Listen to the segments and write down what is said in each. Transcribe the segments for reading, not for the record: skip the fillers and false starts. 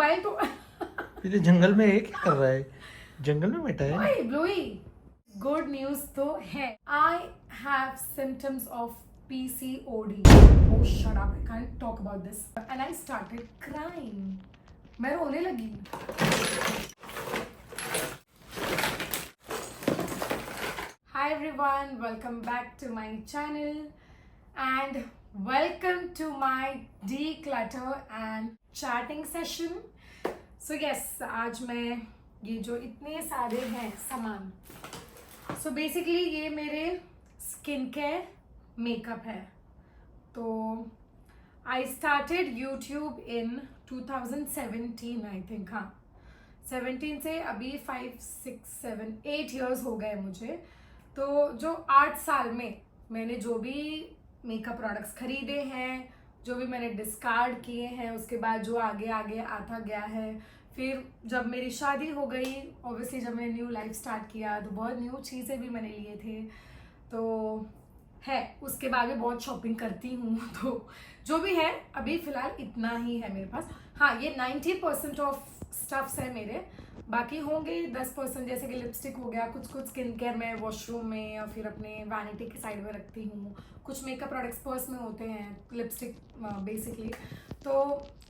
Mobile तो ये जंगल में है, क्या कर रहा है? जंगल में बैठा है। ओए ब्लोई, गुड न्यूज तो है। I have symptoms of PCOD. Oh shut up, I can't talk about this. And I started crying. मैं रोने लगी। Hi everyone, welcome back to my channel and welcome to my declutter and chatting session. So yes, आज मैं ये जो इतने सारे हैं सामान, so basically ये मेरे स्किन केयर मेकअप है। तो I started YouTube in 2017 I think, हाँ 17 से अभी 5, 6, 7, 8 years हो गए मुझे। तो जो 8 साल में मैंने जो भी मेकअप प्रोडक्ट्स खरीदे हैं, जो भी मैंने डिस्कार्ड किए हैं, उसके बाद जो आगे आगे आता गया है, फिर जब मेरी शादी हो गई, ऑब्वियसली जब मैंने न्यू लाइफ स्टार्ट किया तो बहुत न्यू चीज़ें भी मैंने लिए थे। तो है, उसके बाद भी बहुत शॉपिंग करती हूँ। तो जो भी है अभी फ़िलहाल इतना ही है मेरे पास। हाँ, ये 90% ऑफ स्टफ्स है मेरे, बाकी होंगे 10%, जैसे कि लिपस्टिक हो गया, कुछ कुछ स्किन केयर में वॉशरूम में या फिर अपने वैनिटी के साइड में रखती हूँ, कुछ मेकअप प्रोडक्ट्स पर्स में होते हैं, लिपस्टिक बेसिकली। तो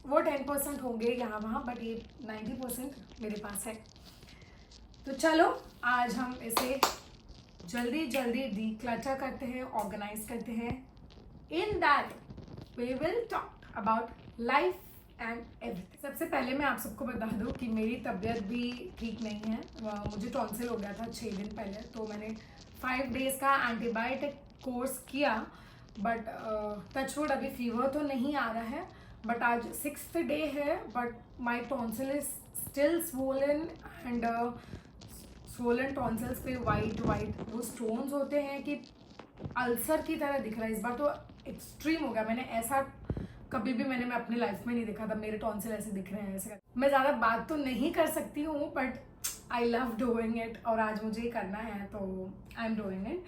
वो 10% होंगे यहाँ वहाँ, बट ये 90% मेरे पास है। तो चलो आज हम इसे जल्दी जल्दी डीक्लटर करते हैं, ऑर्गेनाइज करते हैं। In that we will talk about life and everything. सबसे पहले मैं आप सबको बता दूं कि मेरी तबीयत भी ठीक नहीं है। मुझे टॉन्सिल हो गया था 6 दिन पहले, तो मैंने 5 डेज का एंटीबायोटिक कोर्स किया, बट टचवुड अभी फीवर तो नहीं आ रहा है। बट आज 6th डे है, but my tonsil is still swollen and swollen tonsils पे वाइट वो स्टोन्स होते हैं कि अल्सर की तरह दिख रहा है। इस बार तो एक्सट्रीम हो गया, मैंने ऐसा कभी भी मैं अपनी लाइफ में नहीं देखा था। मेरे टॉन्सिल ऐसे दिख रहे हैं ऐसे। मैं ज़्यादा बात तो नहीं कर सकती हूँ, but I love doing it, और आज मुझे करना है तो आई एम डूइंग इट।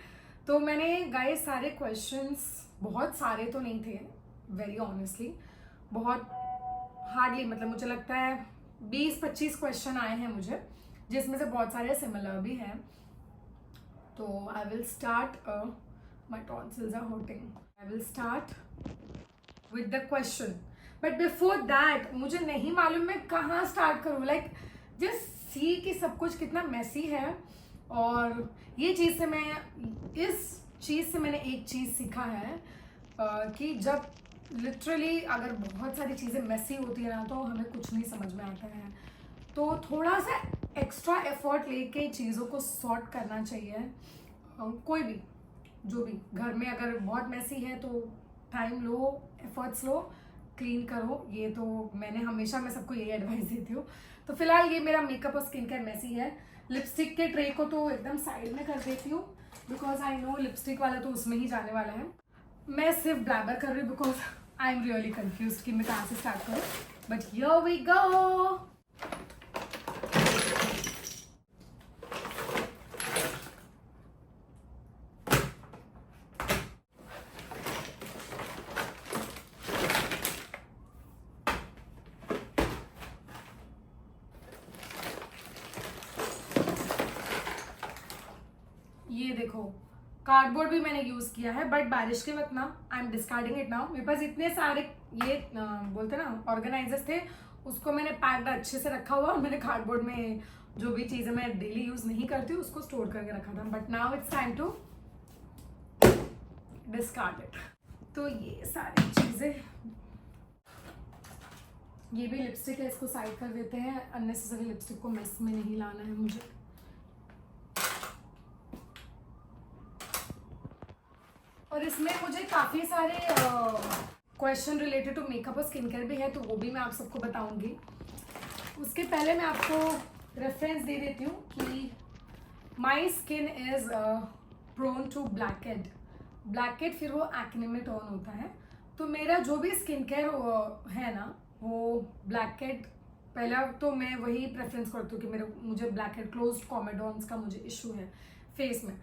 तो मैंने गाइस सारे क्वेश्चंस, बहुत सारे तो नहीं थे वेरी ऑनेस्टली, बहुत हार्डली, मतलब मुझे लगता है 20-25 क्वेश्चन आए हैं मुझे, जिसमें से बहुत सारे सिमिलर भी हैं। तो I will start, my tonsils are hurting. I will start with the question, but before that मुझे नहीं मालूम मैं कहाँ स्टार्ट करूँ। लाइक जस्ट सी कि सब कुछ कितना मैसी है। और ये चीज़ से इस चीज़ से मैंने एक चीज़ सीखा है, कि जब लिटरली अगर बहुत सारी चीज़ें मैसी होती है ना, तो हमें कुछ नहीं समझ में आता है। तो थोड़ा सा एक्स्ट्रा एफर्ट लेके चीज़ों को सॉर्ट करना चाहिए। कोई भी, जो भी घर में अगर बहुत मैसी है तो टाइम लो, एफर्ट्स लो, क्लीन करो। ये तो मैं सबको यही एडवाइस देती हूँ। तो फिलहाल ये मेरा मेकअप और स्किन केयर मैसी है। लिपस्टिक के ट्रे को तो एकदम साइड में कर देती हूँ, बिकॉज आई नो लिपस्टिक वाला तो उसमें ही जाने वाला है। मैं सिर्फ ब्लैबर कर रही हूँ because I am really confuse कि मैं कहाँ से स्टार्ट करूँ, बट हियर वी गो। ये देखो, कार्डबोर्ड भी मैंने यूज किया है, बट बारिश के वक्त ना I am discarding it now. मेरे पास इतने सारे ये बोलते ना ऑर्गेनाइजर्स थे, उसको मैंने पैक्ड अच्छे से रखा हुआ, और मैंने कार्डबोर्ड में जो भी चीजें मैं डेली यूज नहीं करती उसको स्टोर करके रखा था। But now it's time to discard इट। तो ये सारी चीजें, ये भी लिपस्टिक है, इसको साइड कर देते हैं। अननेसेसरी लिपस्टिक को मेस में नहीं लाना है मुझे। और इसमें मुझे काफ़ी सारे क्वेश्चन रिलेटेड टू मेकअप और स्किन केयर भी है, तो वो भी मैं आप सबको बताऊंगी। उसके पहले मैं आपको रेफरेंस दे देती हूँ कि my skin is prone to blackhead. Blackhead फिर वो एक्ने में टर्न होता है। तो मेरा जो भी स्किन केयर है ना, वो ब्लैकहेड, पहला तो मैं वही प्रेफरेंस करती हूँ कि मुझे ब्लैकहेड, क्लोज्ड कॉमेडॉन्स का मुझे इशू है फेस में।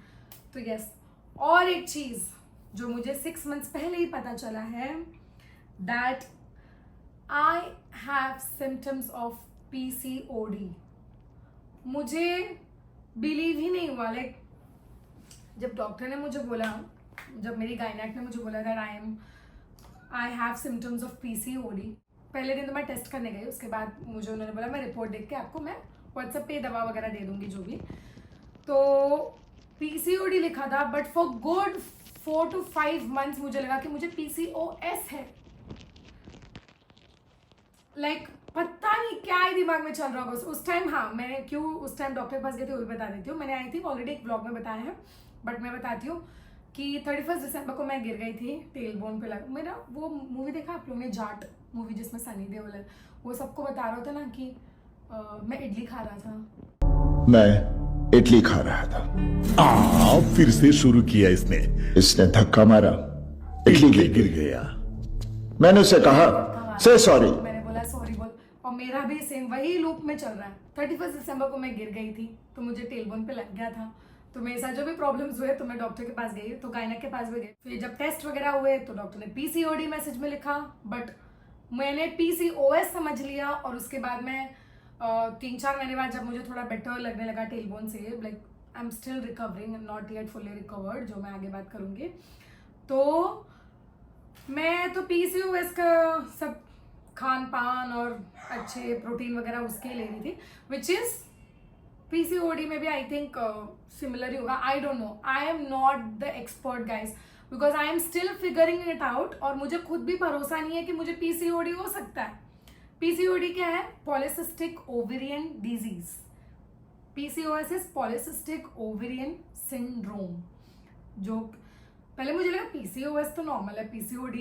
तो यस, और एक चीज़ जो मुझे 6 months पहले ही पता चला है, that I have symptoms of PCOD. मुझे बिलीव ही नहीं हुआ, लाइक जब डॉक्टर ने मुझे बोला, जब मेरी गायनेक ने मुझे बोला that I have symptoms of PCOD, पहले दिन तो मैं टेस्ट करने गई, उसके बाद मुझे उन्होंने बोला मैं रिपोर्ट देख के आपको मैं व्हाट्सएप पे दवा वगैरह दे दूंगी जो भी। तो PCOD लिखा था, but for good 4 to 5 months मुझे लगा कि मुझे PCOS है। लाइक पता नहीं क्या ही दिमाग में चल रहा होगा उस टाइम। हाँ, मैंने क्यों उस टाइम डॉक्टर के पास गई थी वो भी बता देती हूँ। मैंने आई थिंक ऑलरेडी एक ब्लॉग में बताया है, बट मैं बताती हूँ कि 31 दिसंबर को मैं गिर गई थी टेलबोन पे लग। मेरा वो मूवी देखा आप लोगों ने, जाट मूवी, जिसमें सनी देओल है, वो सबको बता रहा था ना कि मैं इडली खा रहा था। मैं इडली खा रहा था। फिर से शुरू किया इसने धक्का मारा, इडली गिर गया। मैंने उसे कहा से सॉरी। मैंने बोला सॉरी बोल, और मेरा भी सेम वही लूप में चल रहा है। 31 दिसंबर को मैं गिर गई थी तो मुझे टेलबोन पे लग गया था, तो मेरे साथ जो भी प्रॉब्लम्स हुए तो मैं डॉक्टर के पास गई, तो गायनेक के पास भी गई। फिर जब टेस्ट वगैरह हुए तो डॉक्टर ने PCOD मैसेज में लिखा, बट मैंने PCOS समझ लिया। और उसके बाद मैं 3-4 महीने बाद जब मुझे थोड़ा बेटर लगने लगा टेलबोन से, like I am still recovering, not yet fully recovered, जो मैं आगे बात करूंगी, तो मैं तो PCOS का सब खान पान और अच्छे प्रोटीन वगैरह उसके ले रही थी, विच इज PCOD में भी आई थिंक सिमिलर ही होगा। आई don't no, I am not the expert guys, because I am still figuring it out, और मुझे खुद भी भरोसा नहीं है कि मुझे PCOD हो सकता है। PCOD क्या है? Polycystic ovarian disease. PCOS is polycystic ovarian syndrome. जो पहले मुझे लगा PCOS तो नॉर्मल है, PCOD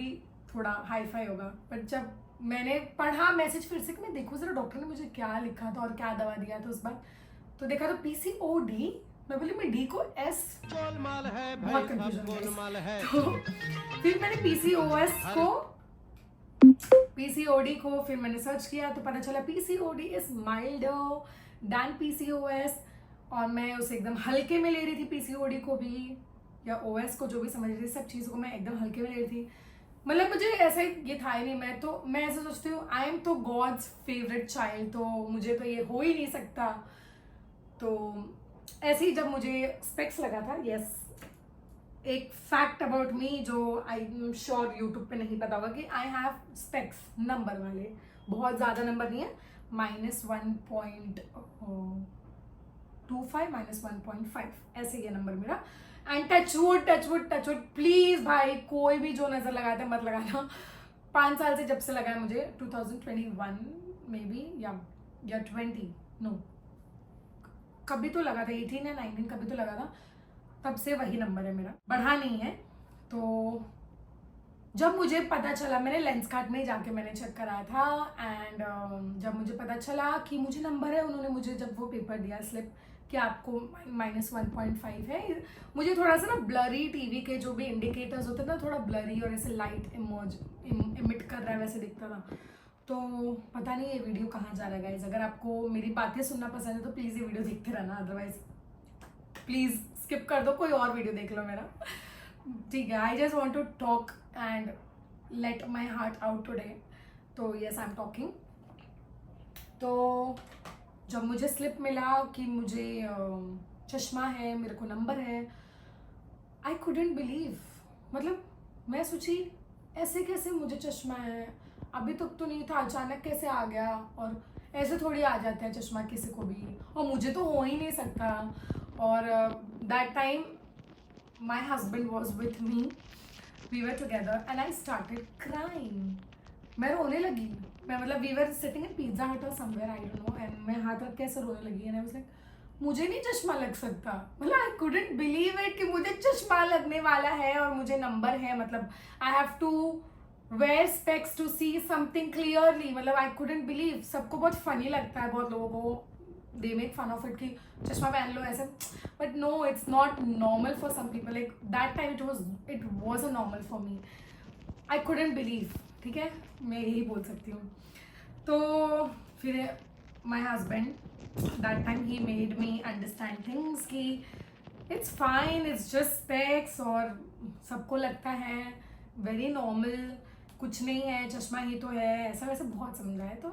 थोड़ा हाई फाई होगा, बट जब मैंने पढ़ा मैसेज फिर से कि मैं देखूँ जरा डॉक्टर ने मुझे क्या लिखा था और क्या दवा दिया था उस बार, तो देखा तो PCOD, मैं बोली मैं D को S, बहुत कंफ्यूजन है। तो फिर मैंने PCOD को फिर मैंने सर्च किया तो पता चला PCOD is milder than PCOS, और मैं उसे एकदम हल्के में ले रही थी, PCOD को भी या OS को, जो भी समझ रही थी, सब चीज़ों को मैं एकदम हल्के में ले रही थी। मतलब मुझे ऐसा ये था ही नहीं, मैं ऐसे सोचती हूँ आई एम तो गॉड्स फेवरेट चाइल्ड, तो मुझे तो ये हो ही नहीं सकता। तो ऐसे ही जब मुझे स्पेक्स लगा था, यस, एक फैक्ट अबाउट मी जो आई एम श्योर यूट्यूब पे नहीं पता होगा कि आई हैव स्पेक्स नंबर वाले, बहुत ज़्यादा नंबर नहीं है, -1.25 -1.5 ऐसे ये नंबर मेरा। एंड टचवुड प्लीज भाई, कोई भी जो नजर लगाता है मत लगाना। 5 साल से जब से लगा है मुझे, 2021 मे बी या 20, नो, कभी तो लगा था 18 या 19, कभी तो लगा था, तब से वही नंबर है मेरा, बढ़ा नहीं है। तो जब मुझे पता चला, मैंने लेंसकार्ट में ही जाके मैंने चेक कराया था, एंड जब मुझे पता चला कि मुझे नंबर है, उन्होंने मुझे जब वो पेपर दिया स्लिप कि आपको -1.5 है, मुझे थोड़ा सा ना ब्लरी टीवी के जो भी इंडिकेटर्स होते हैं ना, थोड़ा ब्लरी और ऐसे लाइट इमिट कर रहा है वैसे दिखता था। तो पता नहीं ये वीडियो कहाँ जा रहा है गाइज। अगर आपको मेरी बातें सुनना पसंद है तो प्लीज़ ये वीडियो देखते रहना, अदरवाइज प्लीज़ स्किप कर दो, कोई और वीडियो देख लो मेरा, ठीक है। I just want to talk and let my heart out today, तो यस आई एम टॉकिंग। तो जब मुझे स्लिप मिला कि मुझे चश्मा है, मेरे को नंबर है, आई कुडेंट बिलीव। मतलब मैं सोची ऐसे कैसे मुझे चश्मा है, अभी तक तो नहीं था, अचानक कैसे आ गया, और ऐसे थोड़ी आ जाता है चश्मा किसी को भी, और मुझे तो हो ही नहीं सकता। और that time my husband was with me, we were together and I started crying. मैं रोने लगी, मैं मतलब we were sitting in Pizza Hut और somewhere, I don't know, and मैं हाथ रख के ऐसे रोने लगी, एंड आई वाज लाइक मुझे नहीं चश्मा लग सकता, मतलब आई कुडंट बिलीव इट कि मुझे चश्मा लगने वाला है और मुझे नंबर है, मतलब I have to wear specs to see something clearly, मतलब आई कुडंट बिलीव। सबको बहुत फनी लगता है, बहुत लोगों को they make fun of it कि चश्मा पहन लो ऐसे, but no it's not normal for some people, like that time it was a normal for me, I couldn't believe, ठीक है, मैं यही बोल सकती हूँ। तो फिर माई हस्बैंड दैट टाइम ही मेड मी अंडरस्टैंड थिंग्स कि it's fine, it's just specs, और सबको लगता है वेरी नॉर्मल, कुछ नहीं है, चश्मा ही तो है, ऐसा वैसा बहुत समझाया। तो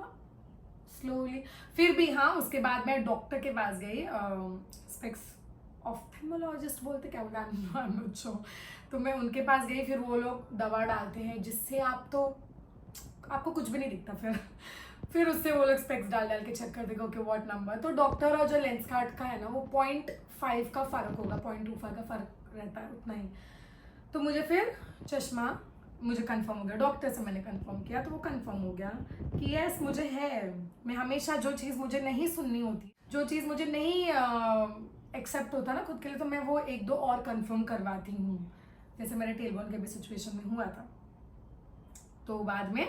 स्लोली फिर भी हाँ, उसके बाद मैं डॉक्टर के पास गई, स्पेक्स ऑफ्थेल्मोलॉजिस्ट बोलते क्या बोलते आई एम नॉट श्योर। तो मैं उनके पास गई, फिर वो लोग दवा डालते हैं जिससे आपको कुछ भी नहीं दिखता। फिर उससे वो लोग स्पेक्स डाल के चेक कर देगा कि व्हाट नंबर। तो डॉक्टर और जो लेंस कार्ड का है ना, वो 0.5 का फ़र्क होगा, 0.25 का फ़र्क रहता है, उतना ही। तो मुझे फिर चश्मा मुझे कंफर्म हो गया, डॉक्टर से मैंने कंफर्म किया, तो वो कंफर्म हो गया कि यस मुझे है। मैं हमेशा जो चीज़ मुझे नहीं सुननी होती, जो चीज़ मुझे नहीं एक्सेप्ट होता ना खुद के लिए, तो मैं वो 1-2 और कंफर्म करवाती हूँ। जैसे मेरे टेलबोन के भी सिचुएशन में हुआ था। तो बाद में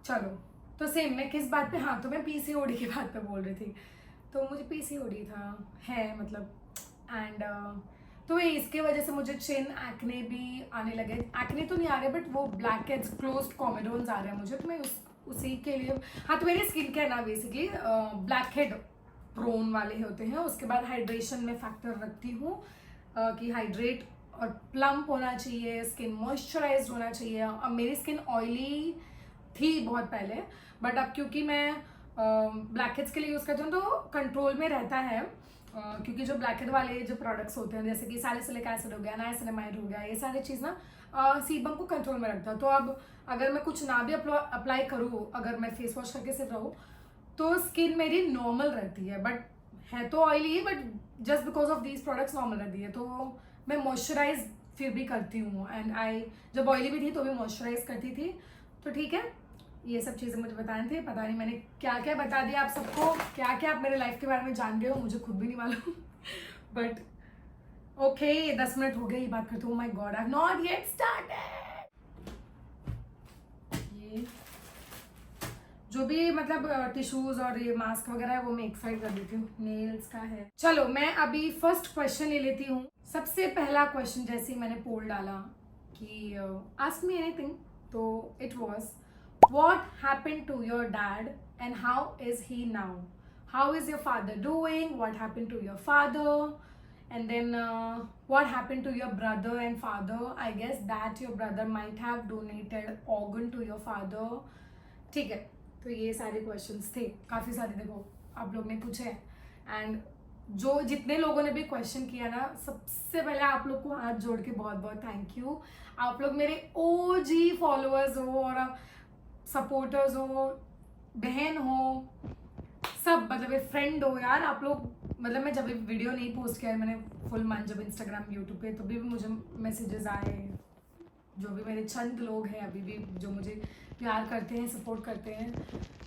चलो, तो सेम मैं किस बात पे, हाँ तो मैं पीसीओडी की बात पे बोल रही थी। तो मुझे पीसीओडी है मतलब, एंड तो इसके वजह से मुझे चिन एक्ने भी आने लगे। एक्ने तो नहीं आ रहे, बट वो ब्लैक हेड्स, क्लोज्ड कॉमेडोन्स आ रहे हैं मुझे। तो मैं उसी के लिए, हाँ तो मेरी स्किन केयर ना बेसिकली ब्लैक हेड प्रोन वाले होते हैं। उसके बाद हाइड्रेशन में फैक्टर रखती हूँ कि हाइड्रेट और प्लम्प होना चाहिए, स्किन मॉइस्चराइज्ड होना चाहिए। अब मेरी स्किन ऑयली थी बहुत पहले, बट अब क्योंकि मैं ब्लैक हेड्स के लिए यूज़ करती हूँ तो कंट्रोल में रहता है। क्योंकि जो ब्लैक हेड वाले जो प्रोडक्ट्स होते हैं, जैसे कि सैलिसिलिक एसिड हो गया, नाइसिनामाइड हो गया, ये सारी चीज़ ना सीबम को कंट्रोल में रखता है। तो अब अगर मैं कुछ ना भी अप्लाई करूँ, अगर मैं फेस वॉश करके सिर्फ रहूँ, तो स्किन मेरी नॉर्मल रहती है। बट है तो oily, but just because of these products normal रहती है। तो मैं मॉइस्चराइज फिर भी करती हूँ, एंड जब ऑयली भी थी तो भी मॉइस्चराइज करती थी। तो ठीक है, ये सब चीज़ें मुझे बताने थे। पता नहीं मैंने क्या क्या बता दिया आप सबको, क्या क्या आप मेरे लाइफ के बारे में जान रहे हो, मुझे खुद भी नहीं मालूम। बट ओके, 10 मिनट हो गए ये बात करते हो। My God, I have not yet started. ये जो भी मतलब टिश्यूज और ये मास्क वगैरह है वो मैं एक साइड कर देती हूँ। नेल्स का है। चलो मैं अभी फर्स्ट क्वेश्चन ले लेती हूँ। सबसे पहला क्वेश्चन, जैसे ही मैंने पोल डाला कि आस्क मी एनीथिंग, तो it was what happened to your dad and how is he now? How is your father doing? What happened to your father? And then what happened to your brother and father? I guess that your brother might have donated organ to your father. ठीक है, तो ये सारे questions थे, काफ़ी सारे देखो आप लोग ने पूछे। एंड जो जितने लोगों ने भी क्वेश्चन किया ना, सबसे पहले आप लोग को हाथ जोड़ के बहुत बहुत थैंक यू। आप लोग मेरे OG फॉलोअर्स हो और सपोर्टर्स हो, बहन हो, सब मतलब एक फ्रेंड हो यार आप लोग। मतलब मैं जब वीडियो नहीं पोस्ट किया, मैंने फुल मंथ जब इंस्टाग्राम यूट्यूब पे, तो भी मुझे मैसेजेस आए। जो भी मेरे चंद लोग हैं अभी भी जो मुझे प्यार करते हैं, सपोर्ट करते हैं,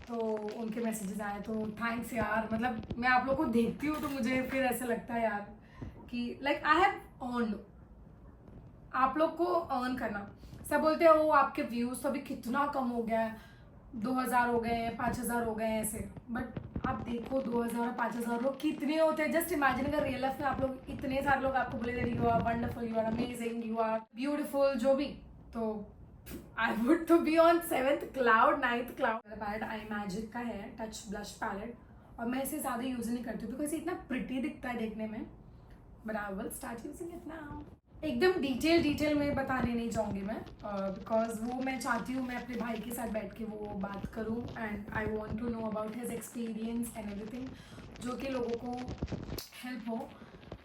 तो उनके मैसेजेस आए, तो थैंक्स यार। मतलब मैं आप लोग को देखती हूँ तो मुझे फिर ऐसा लगता है यार कि लाइक आई हैव अर्नड। आप लोग को अर्न करना, सब बोलते हैं वो आपके व्यूज़ तो अभी कितना कम हो गया है, 2000 हो गए हैं, 5000 हो गए हैं ऐसे। बट आप देखो 2000 और 5000 लोग कितने होते हैं। जस्ट इमेजिन अगर रियल लाइफ में आप लोग इतने सारे लोग आपको बोले you are wonderful, you are amazing, you are beautiful, जो भी, तो आई वुड तो be on 7th cloud 9th cloud. मेरा पैलेट आई मैजिक का है, टच ब्लश पैलेट, और मैं इसे ज़्यादा यूज़ नहीं करती हूँ बिकॉज इतना प्रिटी दिखता है देखने में। But I will start using it now. एकदम डिटेल में बताने नहीं जाऊँगी मैं, बिकॉज वो मैं चाहती हूँ मैं अपने भाई के साथ बैठ के वो बात करूँ, and I want to know about his experience and everything, जो कि लोगों को हेल्प हो।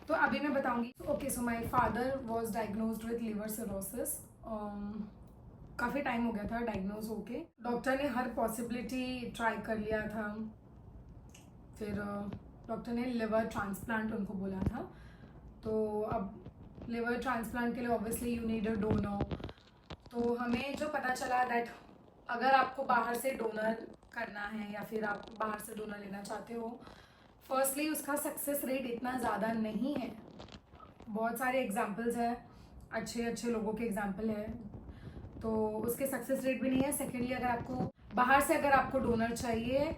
तो अभी मैं बताऊँगी। Okay, so my father was diagnosed with liver cirrhosis. काफ़ी टाइम हो गया था डायग्नोज होके। डॉक्टर ने हर पॉसिबिलिटी ट्राई कर लिया था, फिर डॉक्टर ने लिवर ट्रांसप्लांट उनको बोला था। तो अब लिवर ट्रांसप्लांट के लिए obviously you need a donor. तो हमें जो पता चला दैट अगर आपको बाहर से डोनर करना है या फिर आप बाहर से डोनर लेना चाहते हो, फर्स्टली उसका सक्सेस रेट इतना ज़्यादा नहीं है। बहुत सारे एग्जांपल्स हैं, अच्छे लोगों के एग्जांपल है, तो उसके सक्सेस रेट भी नहीं है। सेकेंडली अगर आपको बाहर से अगर आपको डोनर चाहिए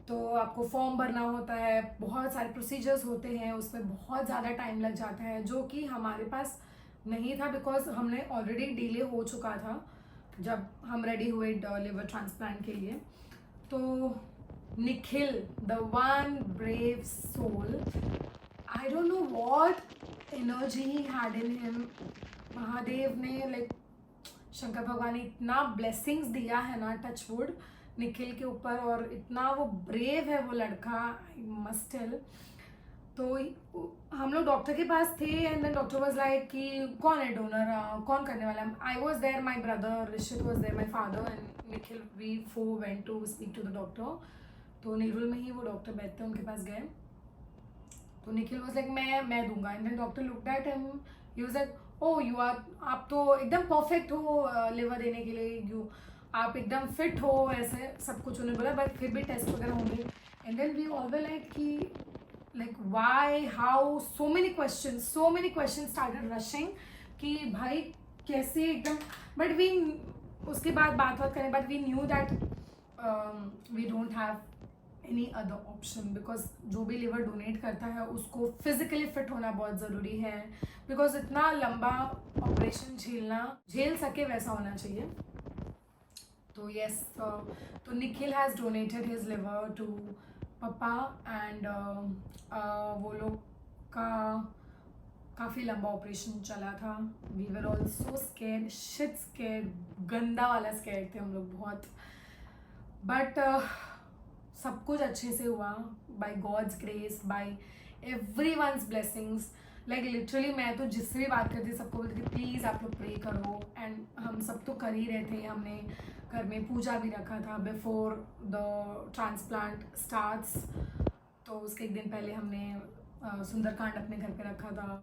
तो आपको फॉर्म भरना होता है, बहुत सारे प्रोसीजर्स होते हैं, उसमें बहुत ज़्यादा टाइम लग जाता है, जो कि हमारे पास नहीं था बिकॉज हमने ऑलरेडी डिले हो चुका था जब हम रेडी हुए लिवर ट्रांसप्लांट के लिए। तो Nikhil, the one brave soul, I don't know what energy he had in him. Mahadev ने लाइक शंकर भगवान ने इतना ब्लेसिंग्स दिया है ना, टच वुड, निखिल के ऊपर, और इतना वो ब्रेव है वो लड़का, आई मस्ट टेल। तो हम लोग डॉक्टर के पास थे and then doctor was like कि कौन है डोनर, कौन करने वाला है। I was there, my brother Rishit was there, my father and Nikhil, we 4 went to speak to the doctor. तो नेरुल में ही वो डॉक्टर बैठते हैं, उनके पास गए। तो निखिल वाज लाइक मैं दूंगा, and then doctor looked at him, he was like oh you are, आप तो एकदम परफेक्ट हो लिवर देने के लिए, यू आप एकदम फिट हो, ऐसे सब कुछ उन्होंने बोला, बट फिर भी टेस्ट वगैरह होंगे। And then we all were like कि like why, how, so many questions started rushing कि भाई कैसे एकदम, but we उसके बाद बात करें, but we knew that we don't have any other option because जो भी लिवर डोनेट करता है उसको फिजिकली फिट होना बहुत ज़रूरी है, बिकॉज इतना लंबा ऑपरेशन झेल सके वैसा होना चाहिए। तो यस, तो Nikhil has donated his liver to पापा एंड वो लोग का काफ़ी लंबा ऑपरेशन चला था। We were all so scared, shit scared, गंदा वाला स्कैर्ड थे हम लोग बहुत, बट सब कुछ अच्छे से हुआ by God's grace, by everyone's blessings. Like literally मैं तो जिससे भी बात करती सबको बोलती थी प्लीज़ आप लोग प्रे करो, एंड हम सब तो कर ही रहे थे। हमने घर में पूजा भी रखा था बिफोर द ट्रांसप्लांट स्टार्ट्स, तो उसके एक दिन पहले हमने सुंदरकांड अपने घर पे रखा था।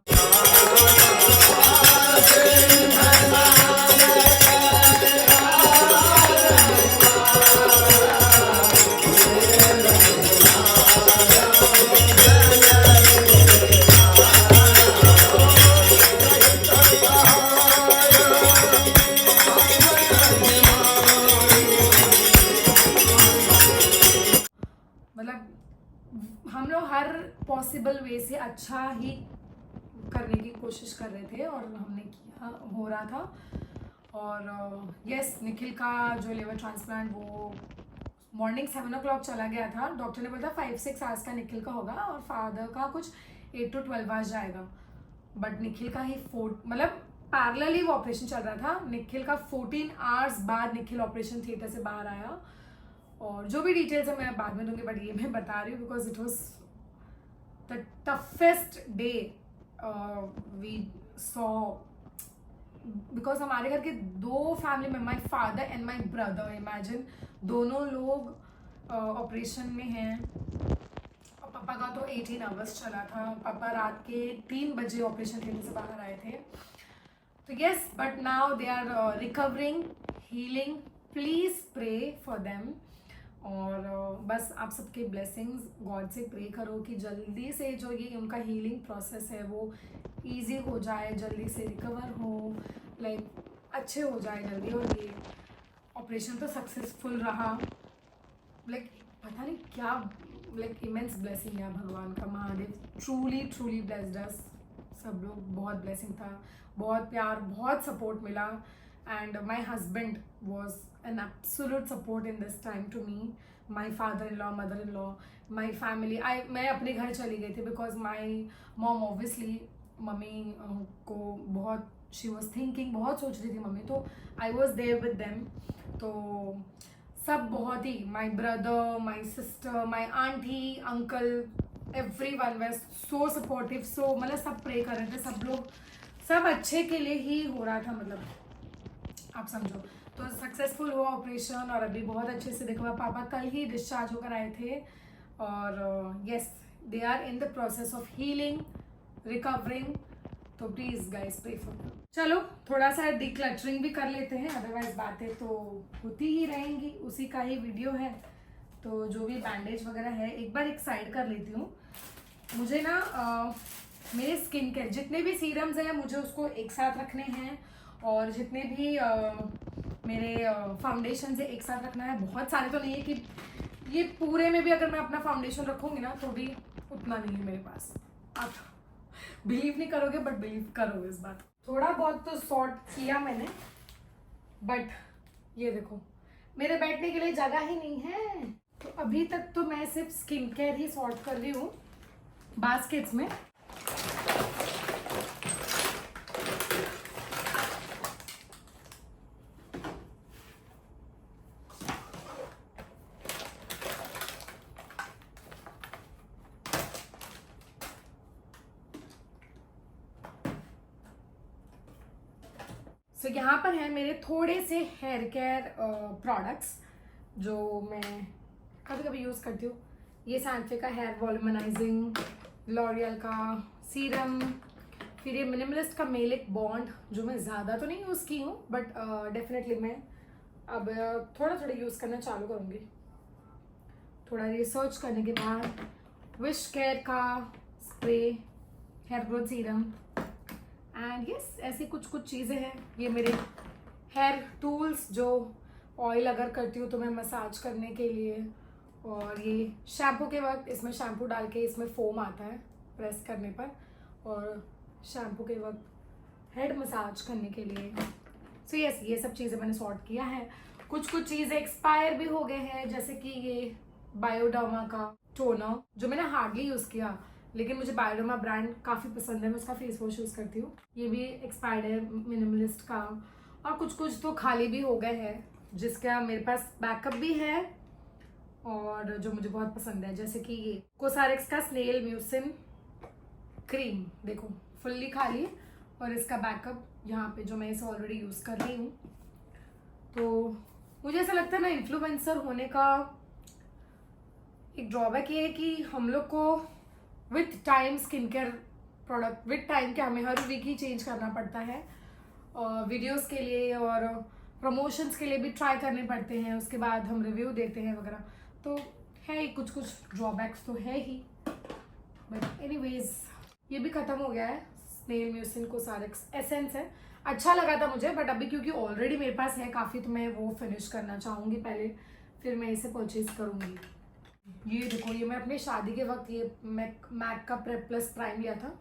हम लोग हर पॉसिबल वे से अच्छा ही करने की कोशिश कर रहे थे और हमने किया, हो रहा था। और यस, निखिल का जो लिवर ट्रांसप्लांट वो मॉर्निंग 7 o'clock चला गया था। डॉक्टर ने बोला 5-6 आवर्स का निखिल का होगा और फादर का कुछ 8 to 12 आवर्स जाएगा, बट निखिल का ही मतलब पैरेलली वो ऑपरेशन चल रहा था। निखिल का 14 आवर्स बाद निखिल ऑपरेशन थिएटर से बाहर आया, और जो भी डिटेल्स है मैं बाद में दूंगी, बट ये मैं बता रही हूँ because it was the toughest day we saw, because हमारे घर के 2 फैमिली में, my father and my brother, imagine दोनों लोग ऑपरेशन में हैं। और पापा का तो 18 आवर्स चला था, पापा रात के 3 बजे ऑपरेशन थिएटर से बाहर आए थे। तो yes, but now they are recovering, healing, please pray for them. और बस आप सबके ब्लेसिंग्स, गॉड से प्रे करो कि जल्दी से जो ये उनका हीलिंग प्रोसेस है वो इजी हो जाए, जल्दी से रिकवर हो, लाइक अच्छे हो जाए जल्दी। और ये ऑपरेशन तो सक्सेसफुल रहा, लाइक पता नहीं क्या, लाइक इमेंस ब्लेसिंग है भगवान का, महादेव ट्रूली ब्लेस्ड अस। सब लोग बहुत ब्लेसिंग था, बहुत प्यार, बहुत सपोर्ट मिला, and my husband was an absolute support in this time to me, my father-in-law, mother-in-law, my family. मैं अपने घर चली गई थी because my mom obviously, mummy को बहुत she was thinking, बहुत सोच रही थी मम्मी, तो I was there with them। तो सब बहुत ही, my brother, my sister, my auntie, uncle, everyone was so supportive, so मतलब सब प्रे कर रहे थे, सब लोग, सब अच्छे के लिए ही हो रहा था, मतलब आप समझो। तो सक्सेसफुल हुआ ऑपरेशन और अभी बहुत अच्छे से देखो, पापा कल ही डिस्चार्ज होकर आए थे, और yes they are in the process of healing, recovering. तो please guys pray for them. चलो थोड़ा सा डिक्लटरिंग भी कर लेते हैं, अदरवाइज बातें तो होती ही रहेंगी, उसी का ही वीडियो है। तो जो भी बैंडेज वगैरह है एक बार एक साइड कर लेती हूँ। मुझे ना मेरे स्किन केयर जितने भी सीरम्स हैं मुझे उसको एक साथ रखने हैं, और जितने भी मेरे फाउंडेशन से एक साथ रखना है। बहुत सारे तो नहीं है कि ये पूरे में भी अगर मैं अपना फाउंडेशन रखूँगी ना तो भी उतना नहीं है मेरे पास। आप बिलीव नहीं करोगे बट बिलीव करोगे इस बात। थोड़ा बहुत तो सॉर्ट किया मैंने, बट ये देखो मेरे बैठने के लिए जगह ही नहीं है। तो अभी तक तो मैं सिर्फ स्किन केयर ही सॉर्ट कर रही हूँ बास्केट्स में। सो यहाँ पर है मेरे थोड़े से हेयर केयर प्रोडक्ट्स जो मैं कभी कभी यूज़ करती हूँ। ये सैंफे का हेयर वॉल्यूमनाइजिंग, लॉरियल का सीरम, फिर ये मिनिमलिस्ट का मेलिक बॉन्ड जो मैं ज़्यादा तो नहीं यूज़ की हूँ बट डेफिनेटली मैं अब थोड़ा थोड़ा यूज़ करना चालू करूँगी। थोड़ा रिसर्च करने के बाद विश केयर का spray, hair growth serum and yes ऐसी कुछ कुछ चीज़ें हैं। ये मेरे हेयर टूल्स जो ऑयल अगर करती हूँ तो मैं मसाज करने के लिए, और ये शैम्पू के वक्त इसमें शैम्पू डाल के इसमें फोम आता है प्रेस करने पर, और शैम्पू के वक्त हेड मसाज करने के लिए। सो यस ये सब चीज़ें मैंने सॉर्ट किया है। कुछ कुछ चीज़ें एक्सपायर भी हो गए हैं, जैसे कि ये बायोडर्मा का टोनर जो मैंने हार्डली यूज़ किया, लेकिन मुझे बायोडर्मा ब्रांड काफ़ी पसंद है, मैं उसका फेस वॉश यूज़ करती हूँ। ये भी एक्सपायर्ड है मिनिमलिस्ट का। और कुछ कुछ तो खाली भी हो गए हैं जिसका मेरे पास बैकअप भी है और जो मुझे बहुत पसंद है, जैसे कि ये कोसारेक्स का स्नेल म्यूसिन क्रीम, देखो फुल्ली खाली, और इसका बैकअप यहाँ पे जो मैं इसे ऑलरेडी यूज़ कर रही हूँ। तो मुझे ऐसा लगता है ना, इन्फ्लुएंसर होने का एक ड्रॉबैक ये है कि हम लोग को with time skin care product with time के हमें हर वीक ही चेंज करना पड़ता है, और वीडियोस के लिए और प्रमोशंस के लिए भी ट्राई करने पड़ते हैं, उसके बाद हम रिव्यू देते हैं वगैरह। तो है ही कुछ कुछ ड्रॉबैक्स तो है ही, बट एनीवेज ये भी ख़त्म हो गया है। स्नेल म्यूसिन कोसारेक्स एसेंस है, अच्छा लगा था मुझे, बट अभी क्योंकि ऑलरेडी मेरे पास है काफ़ी तो मैं वो फिनिश करना चाहूँगी पहले, फिर मैं इसे परचेज करूँगी। ये देखो, ये मैं अपने शादी के वक्त ये मैक का प्रेप प्लस प्राइम लिया था,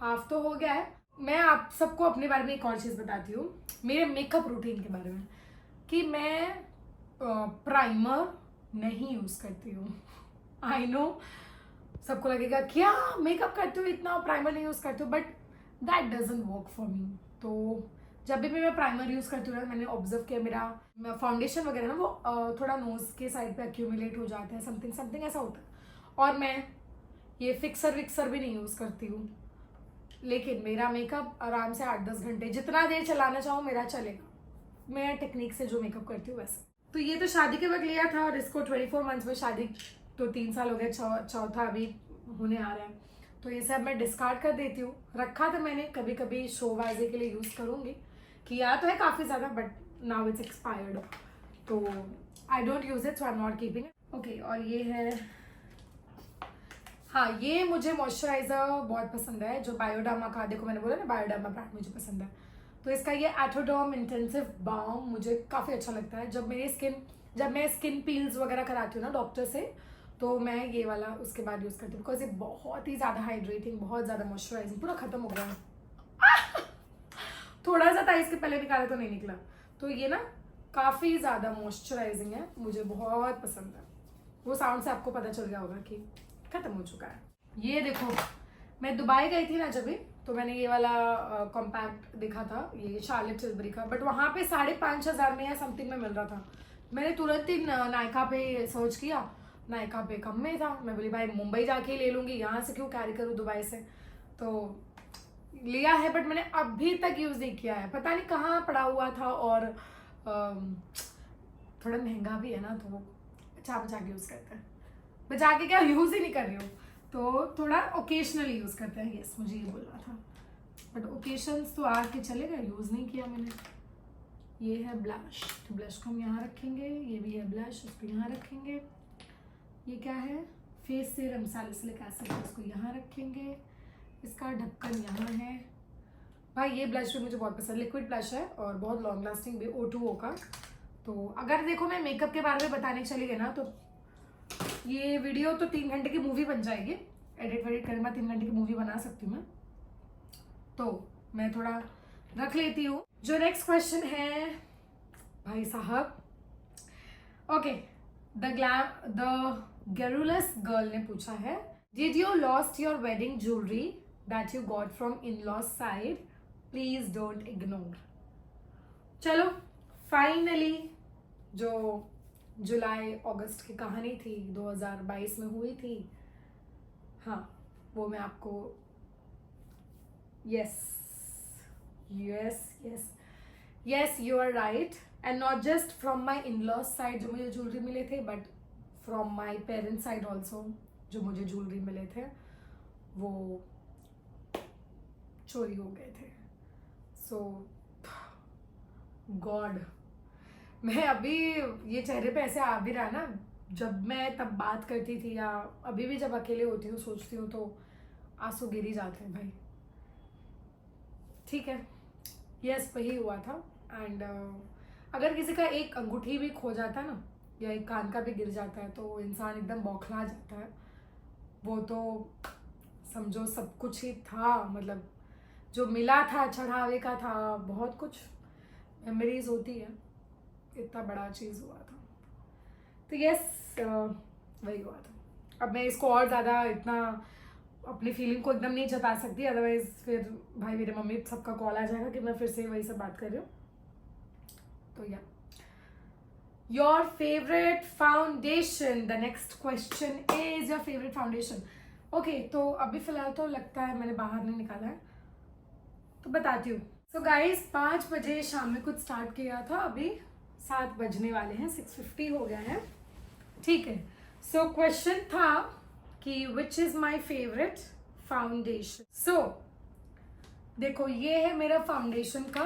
हाफ तो हो गया है। मैं आप सबको अपने बारे में एक और चीज़ बताती हूँ, मेरे मेकअप रूटीन के बारे में, कि मैं प्राइमर नहीं यूज़ करती हूँ। आई नो सबको लगेगा क्या मेकअप करते हो इतना, प्राइमर नहीं यूज़ करते हो, but that doesn't work for me. तो जब भी मैं प्राइमर यूज़ करती हूँ ना, मैंने ऑब्जर्व किया मेरा फाउंडेशन वगैरह ना वो थोड़ा नोज़ के साइड पे एक्यूमुलेट हो जाता है, समथिंग समथिंग ऐसा होता है। और मैं ये फिक्सर विक्सर भी नहीं यूज़ करती हूँ, लेकिन मेरा मेकअप आराम से 8-10 घंटे जितना देर चलाना चाहूँ मेरा चलेगा, मैं टेक्निक से जो मेकअप करती हूँ वैसे। तो ये तो शादी के वक्त लिया था, और इसको 24 मंथ्स में, शादी तो 3 साल हो गए, चौथा अभी होने आ रहा है, तो ये सब मैं डिस्कार्ड कर देती हूँ। रखा था मैंने, कभी कभी शो बाजी के लिए यूज़ करूँगी, किया तो है काफ़ी ज़्यादा, बट नाउ इट्स एक्सपायर्ड, तो I don't use it, so I am not keeping it. Okay, और ये है, हाँ ये मुझे मॉइस्चराइज़र बहुत पसंद है, जो बायोडर्मा का, देखो मैंने बोला ना बायोडर्मा ब्रांड मुझे पसंद है, तो इसका ये एटोडर्म इंटेंसिव बाम मुझे काफ़ी अच्छा लगता है। जब मैं स्किन पील्स वगैरह कराती हूँ ना डॉक्टर से, तो मैं ये वाला उसके बाद यूज़ करती हूँ, बिकॉज ये बहुत ही ज़्यादा हाइड्रेटिंग, बहुत ज़्यादा मॉइस्चराइजिंग, पूरा खत्म हो गया है। थोड़ा सा था इसके पहले निकाला तो नहीं निकला, तो ये ना काफ़ी ज़्यादा मॉइस्चराइजिंग है, मुझे बहुत पसंद है। वो साउंड से आपको पता चल गया होगा कि खत्म हो चुका है। ये देखो, मैं दुबई गई थी ना जब भी, तो मैंने ये वाला कॉम्पैक्ट देखा था, ये शार्लेट टिल्बरी का, बट वहाँ पे 5,500 में या समथिंग में मिल रहा था। मैंने तुरंत ही नायका पे सर्च किया, नायका पे कम में था। मैं बोली भाई मुंबई जाके ले लूँगी, यहाँ से क्यों कैरी करूँ दुबई से, तो लिया है, बट मैंने अभी तक यूज़ नहीं किया है, पता नहीं कहाँ पड़ा हुआ था, और थोड़ा महंगा भी है ना, तो बचा के यूज़ करते हैं, बचा के क्या यूज़ ही नहीं कर रही हूँ, तो थोड़ा ओकेशनली यूज़ करते हैं। यस मुझे ये बोलना था, बट ओकेशंस तो आके चलेगा, यूज़ नहीं किया मैंने। ये है ब्लश, तो ब्लश को हम यहाँ रखेंगे, ये भी है ब्लश, उसको यहाँ रखेंगे। ये क्या है, फेस सीरम सैलिसिलिक एसिड, इसको यहाँ रखेंगे, इसका ढक्कन यहाँ है। भाई ये ब्लश भी मुझे बहुत पसंद, लिक्विड ब्लश है और बहुत लॉन्ग लास्टिंग भी, O2O का। तो अगर देखो मैं मेकअप के बारे में बताने चली गई ना, तो ये वीडियो तो 3 घंटे की मूवी बन जाएगी, एडिट वेडिट करने बाद 3 घंटे की मूवी बना सकती हूँ मैं, तो मैं थोड़ा रख लेती हूँ। जो नेक्स्ट क्वेश्चन है भाई साहब, ओके, द गैरुलस गर्ल ने पूछा है, did you lost your wedding jewellery that you got from in laws side, please don't ignore. चलो फाइनली जो जुलाई अगस्त की कहानी थी 2022 में हुई थी, हाँ वो मैं आपको yes yes you are right, and not just from my in laws side जो मुझे ज्वेलरी मिले थे, but from my parents side also जो मुझे ज्वेलरी मिले थे वो चोरी हो गए थे. सो गॉड, मैं अभी ये चेहरे पे ऐसे आ भी रहा ना, जब मैं तब बात करती थी या अभी भी जब अकेले होती हूँ सोचती हूँ तो आंसू गिर ही जाते हैं भाई. ठीक है, यस वही हुआ था. एंड अगर किसी का एक अंगूठी भी खो जाता है ना, या एक कान का भी गिर जाता है, तो इंसान एकदम बौखला जाता है. वो तो समझो सब कुछ ही था, मतलब जो मिला था चढ़ावे का था, बहुत कुछ मेमोरीज होती है. इतना बड़ा चीज़ हुआ था. तो यस वही हुआ था. अब मैं इसको और ज़्यादा इतना अपनी फीलिंग को एकदम नहीं जता सकती, अदरवाइज फिर भाई मेरे मम्मी सबका कॉल आ जाएगा कि मैं फिर से वही सब बात कर रही हूँ. तो या your favourite foundation, the next question is your favourite foundation. Okay, तो अभी फिलहाल तो लगता है मैंने बाहर नहीं निकाला है, तो बताती हूँ. सो गाइज 5 बजे शाम में कुछ स्टार्ट किया था, अभी 7 बजने वाले हैं, 6:50 हो गया है. ठीक है, सो क्वेश्चन था कि which is my favourite foundation. So देखो, ये है मेरा फाउंडेशन का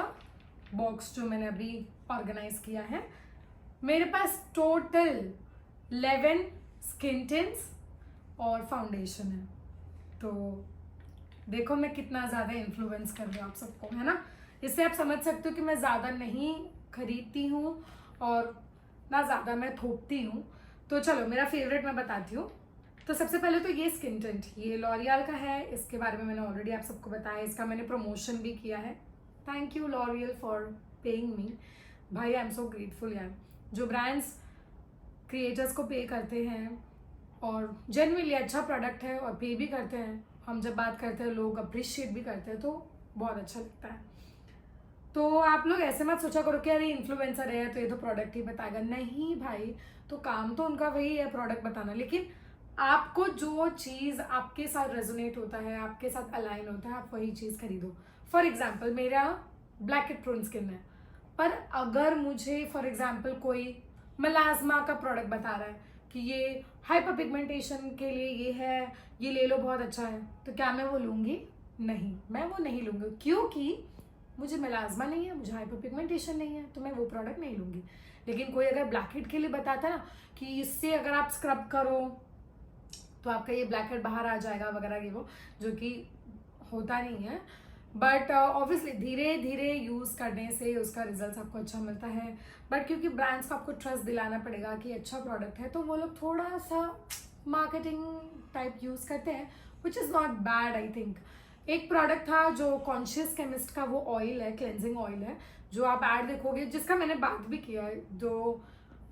बॉक्स जो मैंने अभी ऑर्गेनाइज किया है. मेरे पास टोटल 11 स्किन टिंट्स और फाउंडेशन है. तो देखो मैं कितना ज़्यादा इन्फ्लुएंस कर रही हूँ आप सबको, है ना. इससे आप समझ सकते हो कि मैं ज़्यादा नहीं खरीदती हूँ और ना ज़्यादा मैं थोपती हूँ. तो चलो मेरा फेवरेट मैं बताती हूँ. तो सबसे पहले तो ये स्किन टिंट, ये लॉरियल का है. इसके बारे में मैंने ऑलरेडी आप सबको बताया, इसका मैंने प्रमोशन भी किया है. Thank you L'Oréal for paying me. भाई आई एम सो ग्रेटफुल यार. जो ब्रांड्स क्रिएटर्स को पे करते हैं और जेन्युइनली अच्छा प्रोडक्ट है और पे भी करते हैं, हम जब बात करते हैं लोग अप्रिशिएट भी करते हैं, तो बहुत अच्छा लगता है. तो आप लोग ऐसे मत सोचा करो कि अरे इन्फ्लुएंसर है तो ये तो प्रोडक्ट ही बताएगा. नहीं भाई, तो काम तो उनका वही है प्रोडक्ट बताना, लेकिन आपको जो चीज़ आपके साथ रेजोनेट होता है, आपके साथ अलाइन होता है, आप वही चीज़ खरीदो. फॉर एग्जाम्पल मेरा ब्लैक प्रोन स्किन है, पर अगर मुझे फॉर एग्जाम्पल कोई मेलाज्मा का प्रोडक्ट बता रहा है कि ये हाइपर पिगमेंटेशन के लिए ये है, ये ले लो बहुत अच्छा है, तो क्या मैं वो लूँगी? नहीं, मैं वो नहीं लूँगी, क्योंकि मुझे मेलाज्मा नहीं है, मुझे हाइपर पिगमेंटेशन नहीं है, तो मैं वो प्रोडक्ट नहीं लूँगी. लेकिन कोई अगर ब्लैकहेड के लिए बताता है ना कि इससे अगर आप स्क्रब करो तो आपका ये ब्लैकहेड बाहर आ जाएगा वगैरह, ये वो, जो कि होता नहीं है. बट ऑब्वियसली धीरे धीरे यूज़ करने से उसका रिजल्ट आपको अच्छा मिलता है. बट क्योंकि ब्रांड्स को आपको ट्रस्ट दिलाना पड़ेगा कि अच्छा प्रोडक्ट है, तो वो लोग थोड़ा सा मार्केटिंग टाइप यूज़ करते हैं, which is not bad I think. एक प्रोडक्ट था जो कॉन्शियस केमिस्ट का, वो ऑयल है, क्लेंजिंग ऑयल है, जो आप ऐड देखोगे, जिसका मैंने बात भी किया है, जो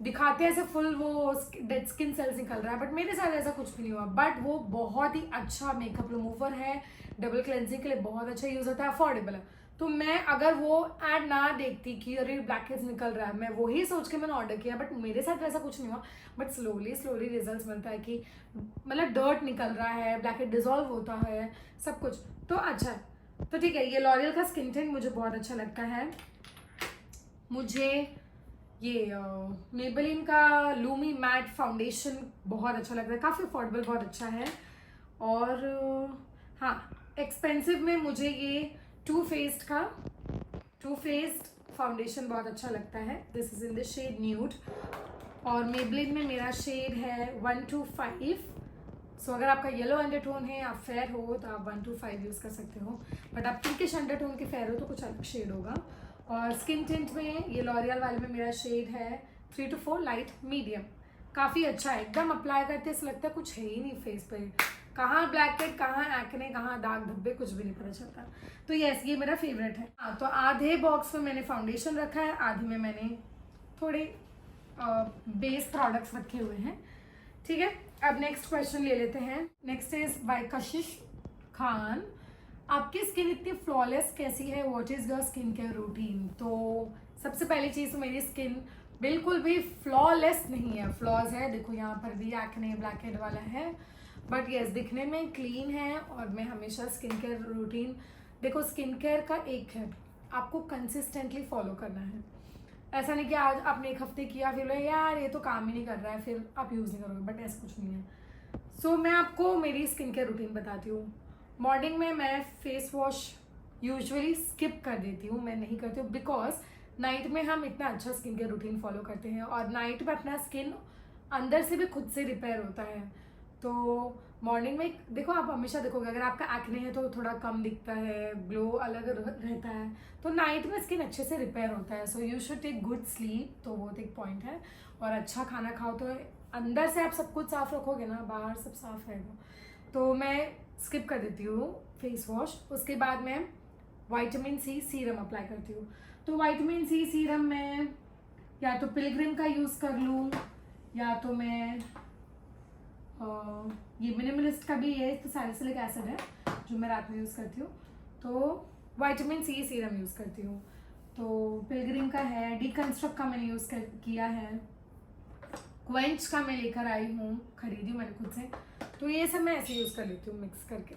दिखाते हैं ऐसे फुल वो डेड स्किन सेल्स निकल रहा है, बट मेरे साथ ऐसा कुछ भी नहीं हुआ. बट वो बहुत ही अच्छा मेकअप रिमूवर है, डबल क्लेंजिंग के लिए बहुत अच्छा यूज़ होता है, अफोर्डेबल है. तो मैं अगर वो ऐड ना देखती कि अरे ब्लैकहेड्स निकल रहा है, मैं वही सोच के मैंने ऑर्डर किया, बट मेरे साथ वैसा कुछ नहीं हुआ. बट स्लोली स्लोली रिजल्ट मिलता है कि मतलब डर्ट निकल रहा है, ब्लैकहेड डिजॉल्व होता है, सब कुछ तो अच्छा है. तो ठीक है, ये लॉरियल का स्किन टिंट मुझे बहुत अच्छा लगता है. मुझे ये मेबेलिन का लूमी मैट फाउंडेशन बहुत अच्छा लगता है, काफ़ी अफोर्डेबल, बहुत अच्छा है. और हाँ, एक्सपेंसिव में मुझे ये टू फेस्ड फाउंडेशन बहुत अच्छा लगता है. This is in the shade nude, और मेबेलिन में मेरा शेड है 125. सो अगर आपका येलो अंडरटोन है, आप फेयर हो, तो आप 125 यूज़ कर सकते हो. बट आप पिंकिश अंडरटोन के फेयर हो तो कुछ अलग शेड होगा. और स्किन टिंट में ये लॉरियल वाले में मेरा शेड है 3 to 4 लाइट मीडियम. काफ़ी अच्छा है, एकदम अप्लाई करते ऐसा लगता है कुछ है ही नहीं फेस पे, कहाँ ब्लैकहेड, कहाँ एक्ने, कहाँ दाग धब्बे, कुछ भी नहीं पता चलता. तो यस, ये मेरा फेवरेट है. हाँ, तो आधे बॉक्स में मैंने फाउंडेशन रखा है, आधे में मैंने थोड़े बेस प्रोडक्ट्स रखे हुए हैं. ठीक है, अब नेक्स्ट क्वेश्चन ले लेते हैं. नेक्स्ट इज बाय कशिश खान. आपकी स्किन इतनी फ्लॉलेस कैसी है? What is your skin care routine? तो सबसे पहली चीज़, मेरी स्किन बिल्कुल भी फ्लॉलेस नहीं है, फ्लॉज है. देखो यहाँ पर भी एक्ने ब्लैकहेड वाला है, बट यस दिखने में क्लीन है. और मैं हमेशा स्किन केयर रूटीन, देखो स्किन केयर का एक है, आपको कंसिस्टेंटली फॉलो करना है। ऐसा नहीं कि आज आपने एक हफ्ते किया फिर बोले यार ये तो काम ही नहीं कर रहा है, फिर आप यूज़ नहीं करोगे, बट ऐसा कुछ नहीं है। सो मैं आपको मेरी स्किन केयर रूटीन बताती हूँ। मॉर्निंग में मैं फेस वॉश यूजुअली स्किप कर देती हूँ, मैं नहीं करती हूँ, बिकॉज नाइट में हम इतना अच्छा स्किन केयर रूटीन फॉलो करते हैं और नाइट में अपना स्किन अंदर से भी खुद से रिपेयर होता है। तो मॉर्निंग में देखो, आप हमेशा देखोगे अगर आपका एक्ने है तो थोड़ा कम दिखता है, ग्लो अलग रहता है, तो नाइट में स्किन अच्छे से रिपेयर होता है। So you should take good sleep, तो वो एक पॉइंट है। और अच्छा खाना खाओ तो अंदर से आप सब कुछ साफ रखोगे ना, बाहर सब साफ रहेगा। तो मैं स्किप कर देती हूँ फेस वॉश। उसके बाद मैं विटामिन सी सीरम अप्लाई करती हूँ। तो विटामिन सी सीरम में या तो पिलग्रिम का यूज़ कर लूँ या तो मैं ये मिनिमलिस्ट का भी है, तो सैलिसिलिक एसिड है जो मैं रात में यूज़ करती हूँ। तो विटामिन सी सीरम यूज़ करती हूँ। तो पिलग्रिम का है, डीकंस्ट्रक्ट का मैंने यूज़ किया है, क्वेंच का मैं लेकर आई हूँ, खरीदी मैंने खुद से। तो ये सब मैं ऐसे यूज़ कर लेती हूँ मिक्स करके।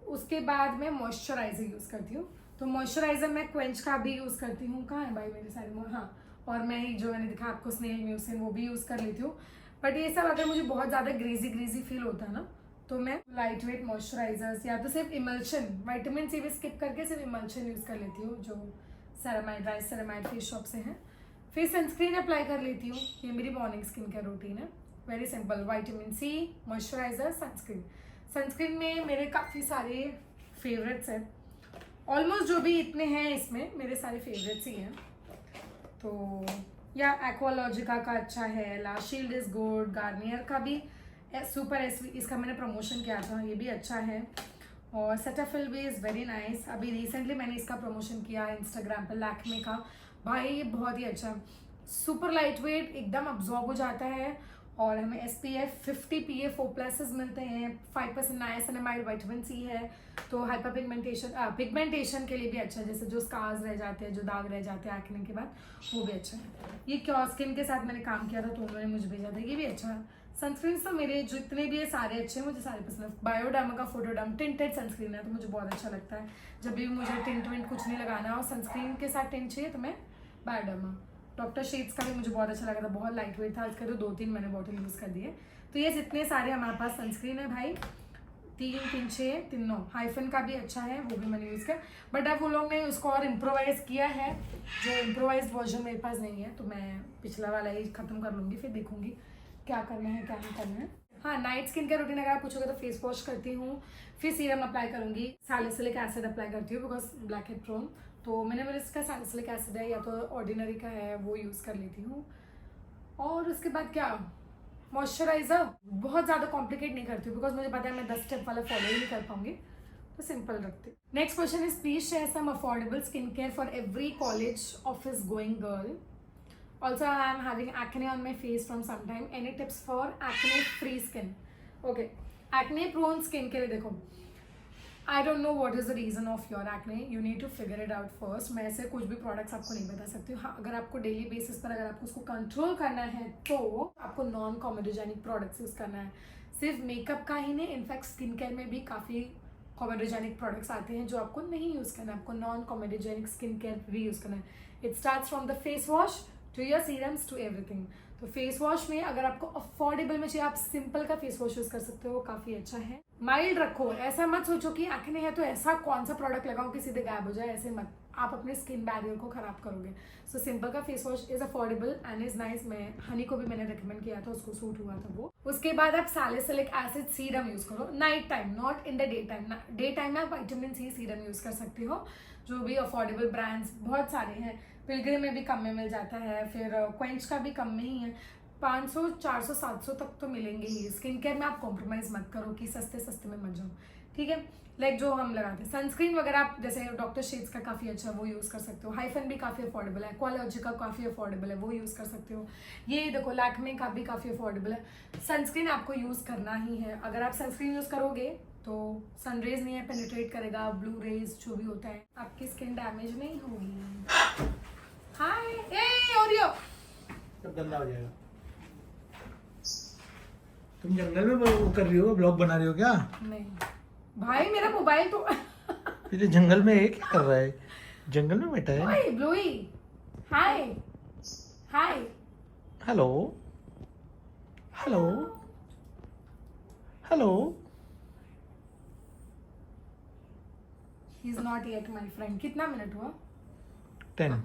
उसके बाद मैं मॉइस्चराइज़र यूज़ करती हूँ। तो मॉइस्चराइज़र मैं क्वेंच का भी यूज़ करती हूँ। कहाँ है भाई मेरे सारे, हाँ, और मैं ही जो मैंने दिखा आपको स्नेल म्यूसिन, वो भी यूज़ कर लेती हूँ। बट ये सब अगर मुझे बहुत ज़्यादा ग्रीजी फील होता है ना, तो मैं लाइट वेट मॉइस्चराइजर्स या तो सिर्फ इमल्शन, विटामिन सी भी स्किप करके सिर्फ इमल्शन यूज़ कर लेती हूँ जो ceramide, dry ceramide face shop से है। फिर सनस्क्रीन अप्लाई कर लेती हूँ। ये मेरी मॉर्निंग स्किन केयर रूटीन है, very simple. Vitamin C, moisturiser, sunscreen. Sunscreen में मेरे काफ़ी सारे फेवरेट्स हैं, ऑलमोस्ट जो भी इतने हैं इसमें मेरे सारे फेवरेट्स ही हैं। तो या एक्वालॉजिका का अच्छा है, ला शील्ड इज गुड, गार्नियर का भी सुपर एसवी, इसका मैंने प्रमोशन किया था, ये भी अच्छा है। और सेटाफिल भी इज़ वेरी नाइस। अभी रिसेंटली मैंने इसका प्रमोशन किया इंस्टाग्राम पर, लैक्मे का। भाई ये बहुत ही अच्छा, सुपर लाइट वेट, एकदम अब्जॉर्ब हो जाता है। और हमें SPF 50 PA4+ मिलते हैं, 5% नाइसिनामाइड, विटामिन सी है। तो हाइपर पिगमेंटेशन के लिए भी अच्छा है, जैसे जो स्कार्स रह जाते हैं, जो दाग रह जाते हैं एक्ने के बाद, वो भी अच्छा है। ये क्योर स्किन के साथ मैंने काम किया था तो उन्होंने मुझे भेजा था, ये भी अच्छा है। सनस्क्रीन तो मेरे जितने भी है सारे अच्छे हैं, मुझे सारे पसंद है। बायोडर्मा का फोटोडर्म टिंटेड सनस्क्रीन है तो मुझे बहुत अच्छा लगता है। जब भी मुझे टिंट विंट कुछ नहीं लगाना और सनस्क्रीन के साथ टिंट चाहिए तो मैं बायोडर्मा। डॉक्टर शेड्स का भी मुझे बहुत अच्छा लगा था, बहुत लाइट वेट था, इसका तो 2-3 मैंने बॉटल यूज़ कर दिए। तो ये जितने सारे हमारे पास सनस्क्रीन है भाई, 3 हाइफन का भी अच्छा है, वो भी मैंने यूज़ किया। बट अब वो लोग ने उसको और इम्प्रोवाइज़ किया है, जो इम्प्रोवाइज वर्जन मेरे पास नहीं है, तो मैं पिछला वाला ही ख़त्म कर लूँगी, फिर देखूँगी क्या करना है क्या नहीं करना है। हाँ, नाइट स्किन केयर रूटीन अगर आप पूछोगे तो फेस वॉश करती हूँ, फिर सीरम अप्लाई करूँगी, सैलिसिलिक एसिड अप्लाई करती हूँ बिकॉज ब्लैक हेड प्रोन। तो मिनिमलिस्ट का सैलिसिलिक एसिड है या तो ऑर्डिनरी का है, वो यूज़ कर लेती हूँ। और उसके बाद क्या, मॉइस्चराइज़र बहुत ज़्यादा कॉम्प्लिकेट नहीं करती हूँ बिकॉज मुझे पता है मैं 10 स्टेप वाला फॉलो ही नहीं कर पाऊंगी, तो सिंपल रखती हूँ। Next question is please share some affordable skin care for every college office going girl. Also, I am having acne on my face from some time. Any tips for acne free skin? Okay, acne prone skin के लिए देखो, I don't know what is the reason of your acne. You need to figure it out first. मैं ऐसे कुछ भी products आपको नहीं बता सकती हूँ. हाँ, अगर आपको डेली बेसिस पर अगर आपको उसको कंट्रोल करना है तो आपको नॉन कॉमेडोजेनिक प्रोडक्ट्स यूज़ करना है. सिर्फ मेकअप का ही नहीं, इनफैक्ट स्किन केयर में भी काफ़ी कॉमेडोजेनिक प्रोडक्ट्स आते हैं जो आपको नहीं यूज़ करना है. आपको नॉन कॉमेडोजेनिक स्किन केयर भी यूज़ करना है. It starts from the face wash to your serums to everything. तो फेस वॉश में अगर आपको अफोर्डेबल में चाहिए, आप सिंपल का फेस वॉश यूज़ कर सकते हो, काफ़ी अच्छा है. माइल्ड रखो, ऐसा मत सोचो कि एक्ने है तो ऐसा कौन सा प्रोडक्ट लगाओ कि सीधे गायब हो जाए, ऐसे मत, आप अपने स्किन बैरियर को खराब करोगे. सो सिंपल का face wash is affordable and is nice. मैं हनी को भी मैंने रिकमेंड किया था, उसको सूट हुआ था वो. उसके बाद आप सैलिसिलिक एसिड सीरम यूज़ करो night time, not in the day time. Day time में आप विटामिन सी सीरम यूज़ कर सकते हो, जो भी अफोर्डेबल ब्रांड्स बहुत सारे हैं. पिलग्रिम में भी कम में मिल जाता है, फिर क्वेंच का भी कम में ही है. 500, 400, 700 तक तो मिलेंगे ही. स्किन केयर में आप कॉम्प्रोमाइज़ मत करो कि सस्ते सस्ते में मत जाओ, ठीक है. लाइक जो हम लगाते हैं सनस्क्रीन वगैरह, आप जैसे डॉक्टर शेड्स का काफ़ी अच्छा वो यूज़ कर सकते हो. हाइफन भी काफ़ी अफोर्डेबल है, एक्वालॉजी का काफ़ी अफोर्डेबल है, वो यूज़ कर सकते हो. ये देखो लैक्मे का भी काफ़ी अफोर्डेबल है. सनस्क्रीन आपको यूज़ करना ही है. अगर आप सनस्क्रीन यूज़ करोगे तो सनरेज नहीं है, पेनिट्रेट करेगा, ब्लू रेज जो भी होता है, आपकी स्किन डैमेज नहीं होगी. हाय ए ओरियो, सब गंदा हो जाएगा. तुम जंगल में वो कर रही हो, ब्लॉग बना रही हो क्या? नहीं भाई, मेरा मोबाइल तो फिर जंगल में ये क्या कर रहा है? जंगल में बैठा है। ओए Bluey, hi hi. Hello hello hello. He is not yet my friend. कितना मिनट हुआ? 10।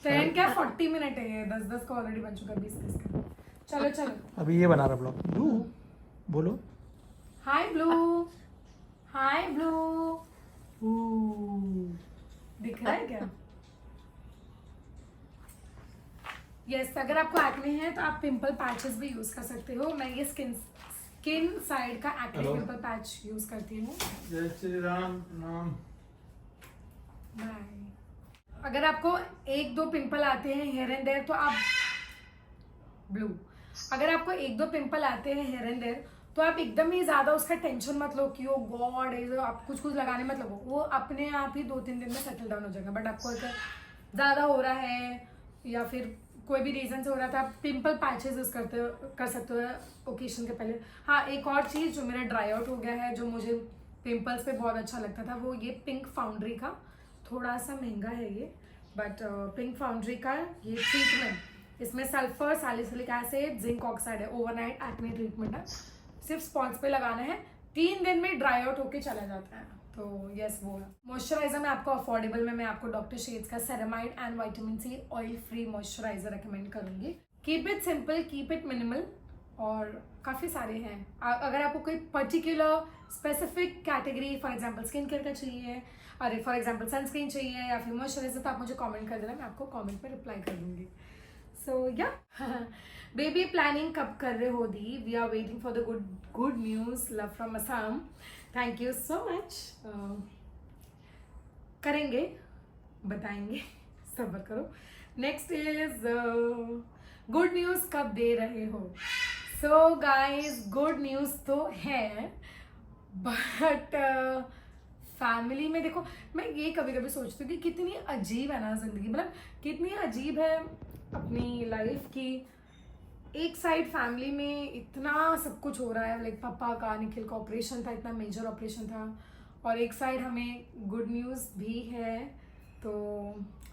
10 क्या 40 मिनट है ये। 10 का ऑलरेडी बन चुका है, 20 का। चलो चलो। अभी ये बना रहा ब्लॉग। ब्लू बोलो। हाय ब्लू, हाय ब्लू। दिख रहा है क्या? यस, अगर आपको एक्ने है तो आप पिंपल पैचेस भी यूज कर सकते हो। मैं ये स्किन साइड का acne Hello? Pimple patch use करती हूँ। जय श्री राम नाम। बाय। अगर आपको 1-2 पिंपल आते हैं हेयर एंड देयर तो आप ब्लू, अगर आपको 1-2 पिंपल आते हैं हेयर एंड देयर तो आप एकदम ही ज्यादा उसका टेंशन मत लो कि ओ गॉड आप कुछ लगाने मत लगो। वो अपने आप ही 2-3 दिन में सेटल डाउन हो जाएगा। बट आपको अगर ज्यादा हो रहा है या फिर कोई भी रीजन से हो रहा था, आप पिंपल पैचेस यूज कर सकते हो ओकेशन के पहले। हाँ, एक और चीज जो मेरा ड्राई आउट हो गया है, जो मुझे पिंपल्स पे बहुत अच्छा लगता था, वो ये पिंक फाउंड्री का, थोड़ा सा महंगा है ये, बट पिंक फाउंड्री का ये ट्रीटमेंट, इसमें sulphur salicylic acid zinc oxide है, ओवरनाइट एक्ने ट्रीटमेंट है। सिर्फ स्पॉट्स पे लगाना है, 3 दिन में ड्राई आउट होके चला जाता है। तो यस, वो है। मॉइस्चराइजर में आपको अफोर्डेबल में मैं आपको डॉक्टर शेड्स का ceramide and vitamin C oil free moisturiser recommend करूंगी। Keep it simple, keep it minimal, और काफ़ी सारे हैं। अगर आपको कोई particular specific category, for example skin care का चाहिए, अरे फॉर एग्जांपल सनस्क्रीन चाहिए या फिर मॉइस्चराइजर, तो आप मुझे कमेंट कर देना, मैं आपको कमेंट में रिप्लाई कर दूंगी। सो या बेबी प्लानिंग कब कर रहे हो दी? We are waiting for the good news. Love from Assam. Thank you so much. करेंगे, बताएंगे, सब्र करो। नेक्स्ट इज गुड न्यूज़ कब दे रहे हो? सो गाइज, गुड न्यूज़ तो है, बट फैमिली में देखो, मैं ये कभी कभी सोचती हूँ कि कितनी अजीब है ना जिंदगी, मतलब कितनी अजीब है अपनी लाइफ की। एक साइड फैमिली में इतना सब कुछ हो रहा है, लाइक पापा का, निखिल का ऑपरेशन था, इतना मेजर ऑपरेशन था, और एक साइड हमें गुड न्यूज़ भी है। तो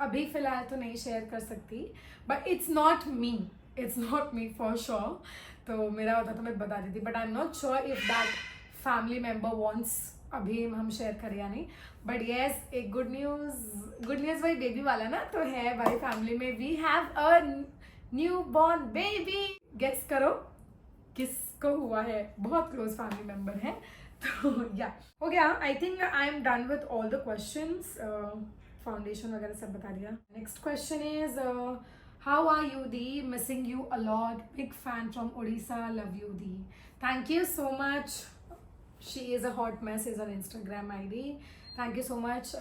अभी फिलहाल तो नहीं शेयर कर सकती, but it's not me for sure. तो मेरा होता तो मैं बता देती, but I am not sure if that family member wants अभी हम शेयर करें या नहीं। बट येस, एक गुड न्यूज़ भाई बेबी वाला ना तो है भाई। फैमिली में we have a new born baby. Guess करो किसको हुआ है? बहुत क्लोज फैमिली मेंबर है। तो या हो गया। I think I am done with all the questions. Foundation वगैरह सब बता दिया। Next question is how are you दी? Missing you a lot. Big fan from Orissa. Love you दी। Thank you so much. She is a hot mess is on Instagram ID। Thank you so much.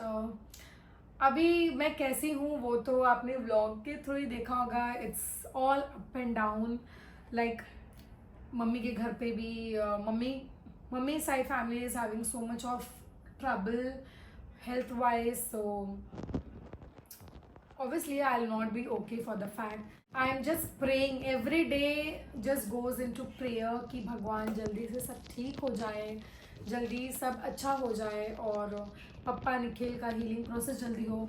अभी मैं कैसी हूँ वो तो आपने vlog के थ्रू ही देखा होगा। It's all up and down. Like mummy के घर पे भी mummy side family is having so much of trouble health wise, so obviously I'll not be okay for the fact. I am just praying every day, just goes into prayer कि भगवान जल्दी से सब ठीक हो जाए, जल्दी सब अच्छा हो जाए, और पप्पा निखिल का हीलिंग प्रोसेस जल्दी हो।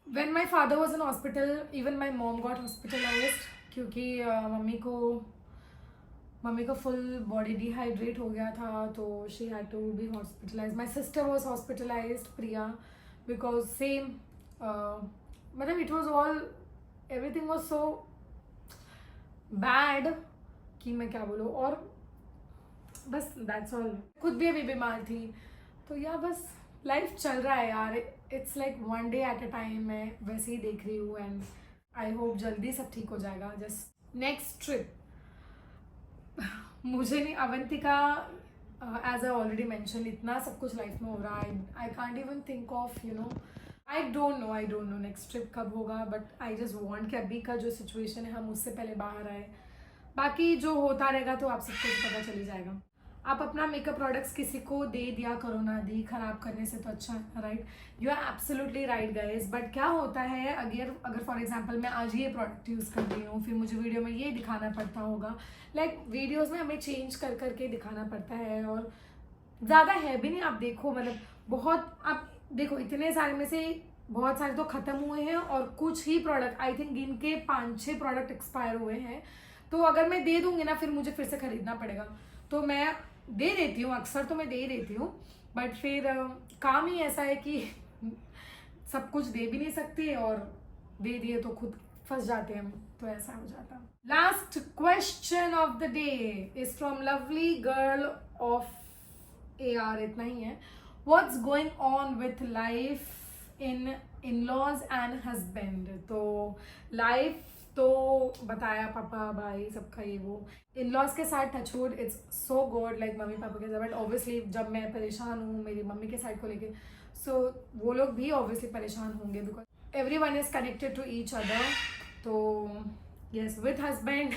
When my father was in hospital, even my mom got hospitalized क्योंकि मम्मी को फुल बॉडी डिहाइड्रेट हो गया था, तो she had to be hospitalize. My sister was hospitalize, Priya, because same, मतलब it was all, everything was so bad कि मैं क्या बोलूँ। और बस दैट्स ऑल। खुद भी अभी बीमार थी, तो या बस लाइफ चल रहा है यार। It's like one day at a time. मैं वैसे ही देख रही हूँ, एंड आई होप जल्दी सब ठीक हो जाएगा। जस्ट नेक्स्ट ट्रिप मुझे नहीं, Avantika, as I already mention, इतना सब कुछ लाइफ में हो रहा है, I can't even think of, you know, I don't know next trip कब होगा। बट आई जस्ट वांट कि अभी का जो सिचुएशन है हम उससे पहले बाहर आए। बाकी जो होता रहेगा तो आप सबको पता चल ही जाएगा। आप अपना मेकअप प्रोडक्ट्स किसी को दे दिया करो ना, दी खराब करने से तो अच्छा, right? You are absolutely right guys. But क्या होता है, अगर फॉर एग्जांपल मैं आज ये प्रोडक्ट यूज़ कर रही हूँ, फिर मुझे वीडियो में ये दिखाना पड़ता होगा, लाइक वीडियोज़ में हमें चेंज करके दिखाना पड़ता है, और ज़्यादा है भी नहीं। आप देखो, मतलब बहुत, आप देखो इतने सारे में से बहुत सारे तो ख़त्म हुए हैं और कुछ ही प्रोडक्ट, आई थिंक गिन के 5-6 प्रोडक्ट एक्सपायर हुए हैं। तो अगर मैं दे दूंगी ना फिर मुझे फिर से खरीदना पड़ेगा। तो मैं दे देती हूँ, अक्सर तो मैं दे देती हूँ, बट फिर काम ही ऐसा है कि सब कुछ दे भी नहीं सकती और दे दिए तो खुद फंस जाते हैं हम, तो ऐसा हो जाता है। Last question of the day is from lovely girl of AR, इतना ही है। What's going on with life in laws and husband. तो लाइफ तो बताया, पापा भाई सबका ये वो। इन लॉज के साथ touchwood it's so good, like मम्मी पापा के साथ, बट ऑब्वियसली जब मैं परेशान हूँ मेरी मम्मी के साइड को लेके, सो वो लोग भी ऑब्वियसली परेशान होंगे because everyone is connected to each other. तो yes, with husband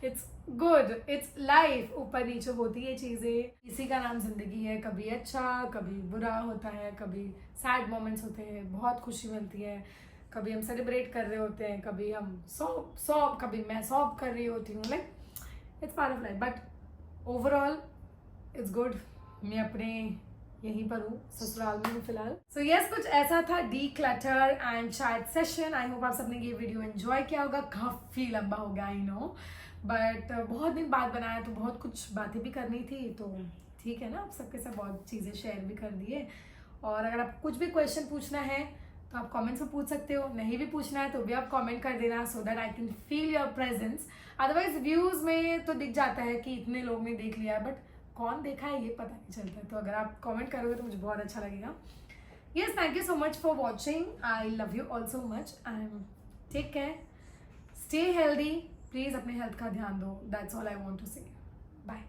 it's good, it's life, ऊपर नीचे होती है चीज़ें, इसी का नाम जिंदगी है। कभी अच्छा कभी बुरा होता है, कभी सैड मोमेंट्स होते हैं, बहुत खुशी मिलती है, कभी हम सेलिब्रेट कर रहे होते हैं, कभी हम सॉब कभी मैं सॉब कर रही होती हूँ, like it's part of life, but overall it's good. मैं अपने यहीं पर हूँ, ससुराल में हूँ फिलहाल। सो यस, कुछ ऐसा था D clutter and chat session. I hope आप सबने ये वीडियो एंजॉय किया होगा। काफ़ी लंबा हो गया, आई नो, बट बहुत दिन बाद बनाया तो बहुत कुछ बातें भी करनी थी, तो ठीक है ना, आप सबके साथ बहुत चीज़ें शेयर भी कर दिए। और अगर आप कुछ भी क्वेश्चन पूछना है तो आप कमेंट्स में पूछ सकते हो, नहीं भी पूछना है तो भी आप कमेंट कर देना, so that I can feel your presence. Otherwise views में तो दिख जाता है कि इतने लोग ने देख लिया है, बट कौन देखा है ये पता नहीं चलता। तो अगर आप कमेंट करोगे तो मुझे बहुत अच्छा लगेगा। Yes, thank you so much for watching. I love you all so much and take care, stay healthy, please अपने हेल्थ का ध्यान दो। That's all I want to say. Bye.